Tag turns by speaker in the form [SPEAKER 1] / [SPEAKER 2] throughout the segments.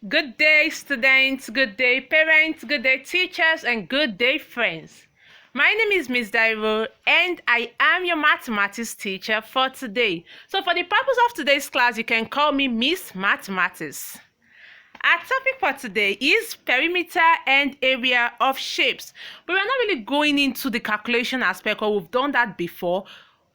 [SPEAKER 1] Good day, students, good day, parents, good day, teachers, and good day, friends. My name is Miss Dairo, and I am your mathematics teacher for today. So for the purpose of today's class, you can call me Miss Mathematics. Our topic for today is perimeter and area of shapes. But we're not really going into the calculation aspect, or we've done that before.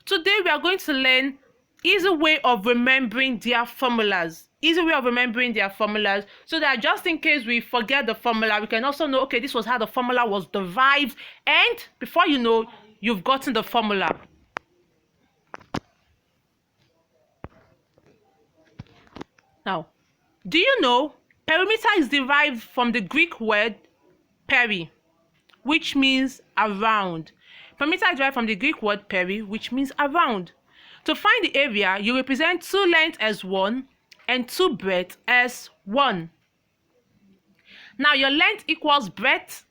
[SPEAKER 1] Today we are going to learn easy way of remembering their formulas. So that just in case we forget the formula, we can also know, okay, this was how the formula was derived, and before you know, you've gotten the formula. Now, do you know perimeter is derived from the Greek word peri, which means around. Perimeter is derived from the Greek word peri, which means around. To find the area, you represent two lengths as 1 and two breadth as 1. Now your length equals breadth,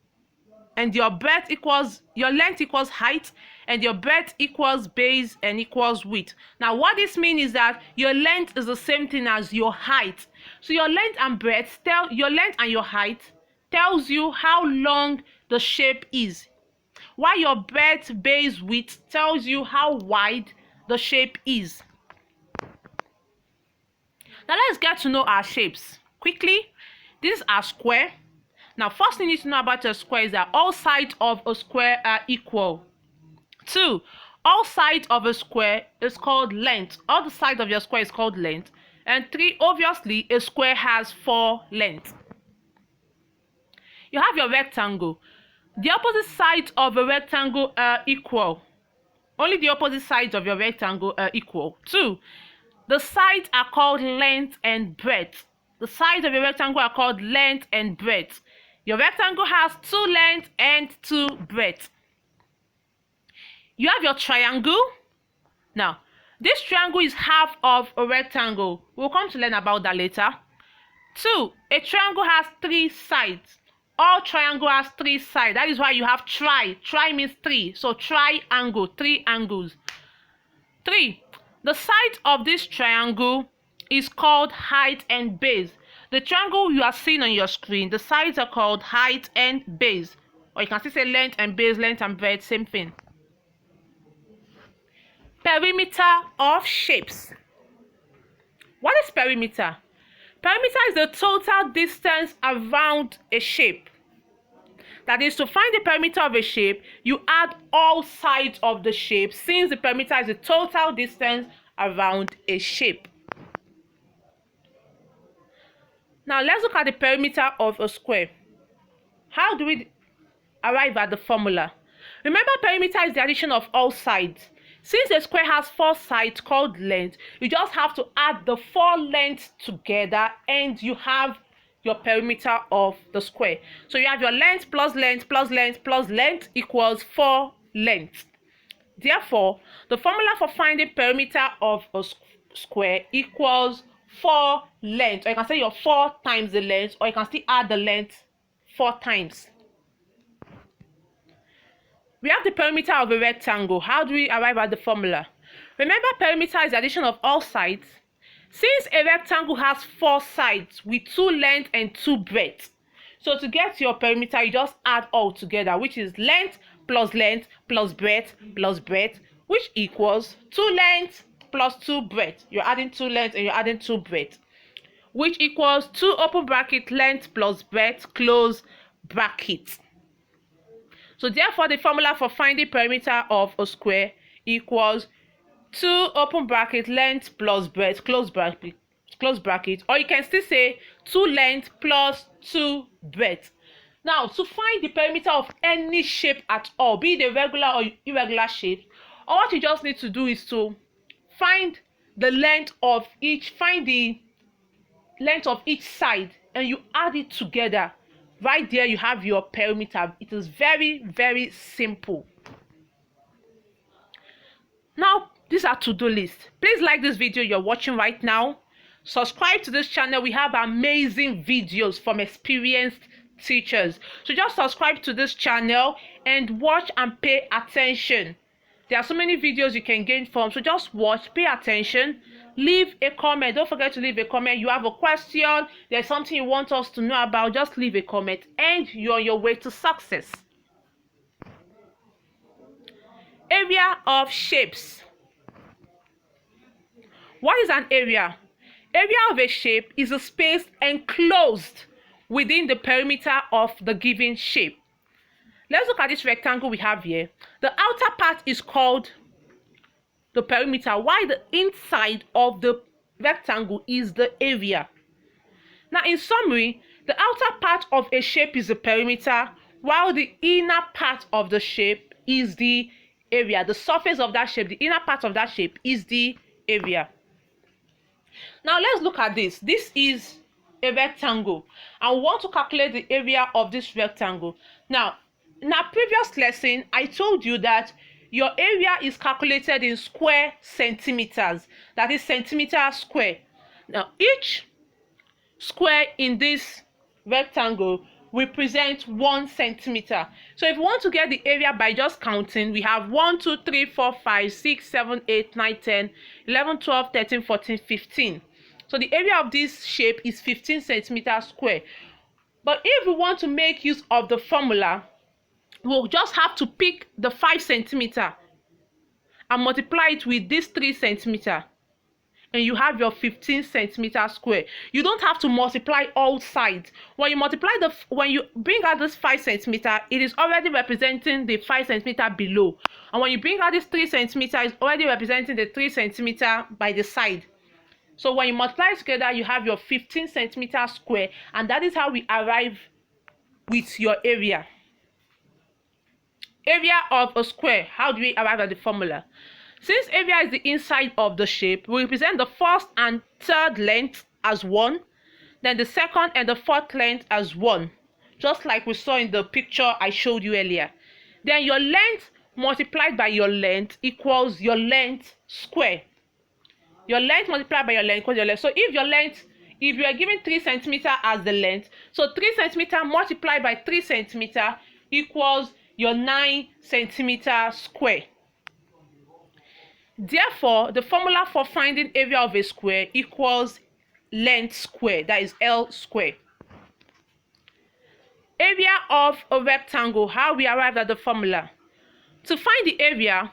[SPEAKER 1] and your length equals height, and your breadth equals base and equals width. Now what this means is that your length is the same thing as your height. So your length and your height tells you how long the shape is, while your breadth, base, width tells you how wide the shape is. Now let's get to know our shapes quickly. This is our square. Now first thing you need to know about a square is that all sides of a square are equal. 2, all sides of a square is called length. All the sides of your square is called length. And 3, obviously a square has 4 lengths. You have your rectangle. The opposite sides of a rectangle are equal. Only the opposite sides of your rectangle are equal. 2, the sides are called length and breadth. The sides of your rectangle are called length and breadth. Your rectangle has 2 lengths and 2 breadth. You have your triangle. Now, this triangle is half of a rectangle. We'll come to learn about that later. 2, a triangle has 3 sides. All triangle has 3 sides. That is why you have tri. Tri means 3. So triangle, 3 angles. 3, the side of this triangle is called height and base. The triangle you are seeing on your screen, the sides are called height and base. Or you can still say length and base, length and breadth, same thing. Perimeter of shapes. What is perimeter? Perimeter is the total distance around a shape. That is, to find the perimeter of a shape, you add all sides of the shape, since the perimeter is the total distance around a shape. Now let's look at the perimeter of a square. How do we arrive at the formula? Remember, perimeter is the addition of all sides. Since a square has 4 sides called length, you just have to add the 4 lengths together and you have your perimeter of the square. So you have your length plus length plus length plus length equals 4 lengths. Therefore, the formula for finding perimeter of a square equals 4 lengths. Or you can say your 4 times the length, or you can still add the length 4 times. We have the perimeter of a rectangle. How do we arrive at the formula? Remember, perimeter is the addition of all sides. Since a rectangle has 4 sides with 2 lengths and 2 breadth, so to get your perimeter, you just add all together, which is length plus breadth, which equals 2 lengths plus 2 breadth. You're adding 2 lengths and you're adding 2 breadth, which equals 2 open bracket length plus breadth close bracket. So therefore, the formula for finding perimeter of a square equals 2 open bracket length plus breadth close bracket, or you can still say 2 length plus 2 breadth. Now, to find the perimeter of any shape at all, be it a regular or irregular shape, all what you just need to do is to find the length of each side and you add it together. Right there you have your perimeter. It is very, very simple. Now, these are to-do list. Please like this video you're watching right now. Subscribe to this channel. We have amazing videos from experienced teachers. So just subscribe to this channel and watch and pay attention. There are so many videos you can gain from. So just watch, pay attention, leave a comment. Don't forget to leave a comment. You have a question, there's something you want us to know about, just leave a comment and you're on your way to success. Area of shapes. What is an area? Area of a shape is a space enclosed within the perimeter of the given shape. Let's look at this rectangle we have here. The outer part is called the perimeter, while the inside of the rectangle is the area. Now, in summary, the outer part of a shape is the perimeter, while the inner part of the shape is the area. The surface of that shape, the inner part of that shape is the area. Now, let's look at this. This is a rectangle, and we want to calculate the area of this rectangle. Now, in our previous lesson, I told you that your area is calculated in square centimeters, that is centimeter square. Now, each square in this rectangle represents 1 centimeter. So if you want to get the area by just counting, we have 1, 2, 3, 4, 5, 6, 7, 8, 9, 10, 11, 12, 13, 14, 15. So the area of this shape is 15 centimeters square. But if we want to make use of the formula, we'll just have to pick the 5 centimeter and multiply it with this 3 centimeter, and you have your 15 centimeter square. You don't have to multiply all sides. When you bring out this 5 centimeter, it is already representing the 5 centimeter below, and when you bring out this 3 centimeter, it's already representing the 3 centimeter by the side. So when you multiply it together, you have your 15 centimeter square, and that is how we arrive with your area. Area of a square. How do we arrive at the formula? Since area is the inside of the shape, we represent the first and third length as 1, then the second and the fourth length as 1, just like we saw in the picture I showed you earlier. Then your length multiplied by your length equals your length square. Your length multiplied by your length equals your length. So if you are given 3 centimeter as the length, so 3 centimeter multiplied by 3 centimeter equals your 9 centimeter square. Therefore, the formula for finding area of a square equals length square, that is L square. Area of a rectangle. How we arrived at the formula. To find the area,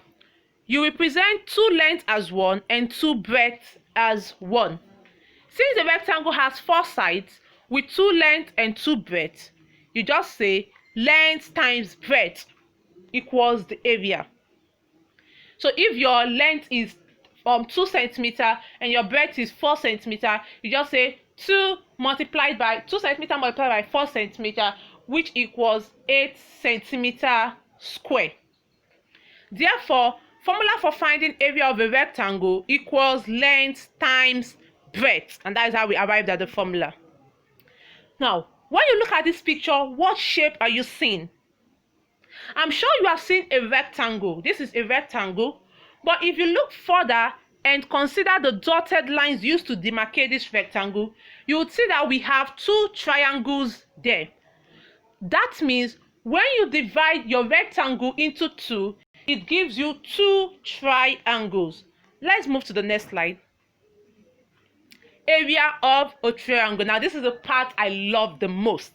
[SPEAKER 1] you represent 2 lengths as 1 and 2 breadths as 1. Since the rectangle has 4 sides with 2 lengths and 2 breadths, you just say length times breadth equals the area. So if your length is 2 centimeter and your breadth is 4 centimeter, you just say 2 centimeter multiplied by 4 centimeter, which equals 8 centimeter square. Therefore, formula for finding area of a rectangle equals length times breadth, and that is how we arrived at the formula. Now, when you look at this picture, what shape are you seeing? I'm sure you have seen a rectangle. This is a rectangle. But if you look further and consider the dotted lines used to demarcate this rectangle, you would see that we have 2 triangles there. That means when you divide your rectangle into 2, it gives you 2 triangles. Let's move to the next slide. Area of a triangle. Now, this is the part I love the most.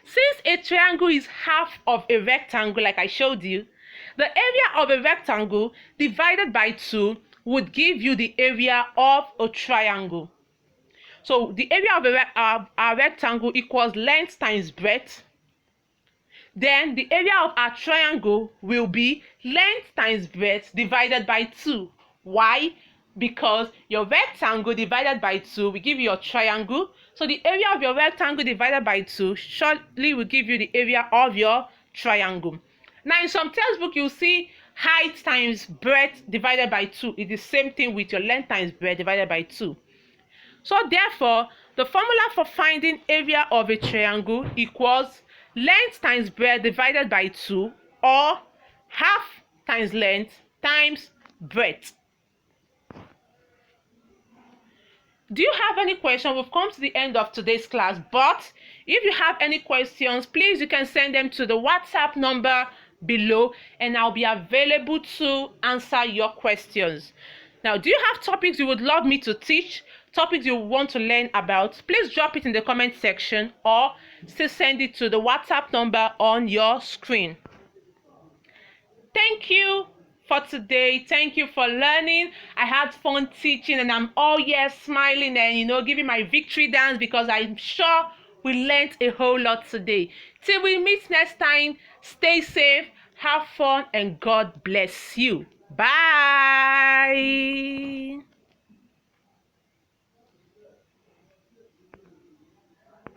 [SPEAKER 1] Since a triangle is half of a rectangle, like I showed you, the area of a rectangle divided by 2 would give you the area of a triangle. So the area of a rectangle equals length times breadth. Then the area of our triangle will be length times breadth divided by 2. Why? Because your rectangle divided by 2 will give you your triangle. So the area of your rectangle divided by 2 shortly will give you the area of your triangle. Now, in some textbook, you'll see height times breadth divided by 2. It's the same thing with your length times breadth divided by 2. So therefore, the formula for finding area of a triangle equals length times breadth divided by 2, or half times length times breadth. Do you have any questions? We've come to the end of today's class, but if you have any questions, please, you can send them to the WhatsApp number below, and I'll be available to answer your questions. Now, do you have topics you would love me to teach? Topics you want to learn about? Please drop it in the comment section or still send it to the WhatsApp number on your screen. Thank you for today. Thank you for learning. I had fun teaching and I'm all here smiling and giving my victory dance because I'm sure we learned a whole lot today. Till we meet next time, stay safe, have fun, and God bless you. Bye.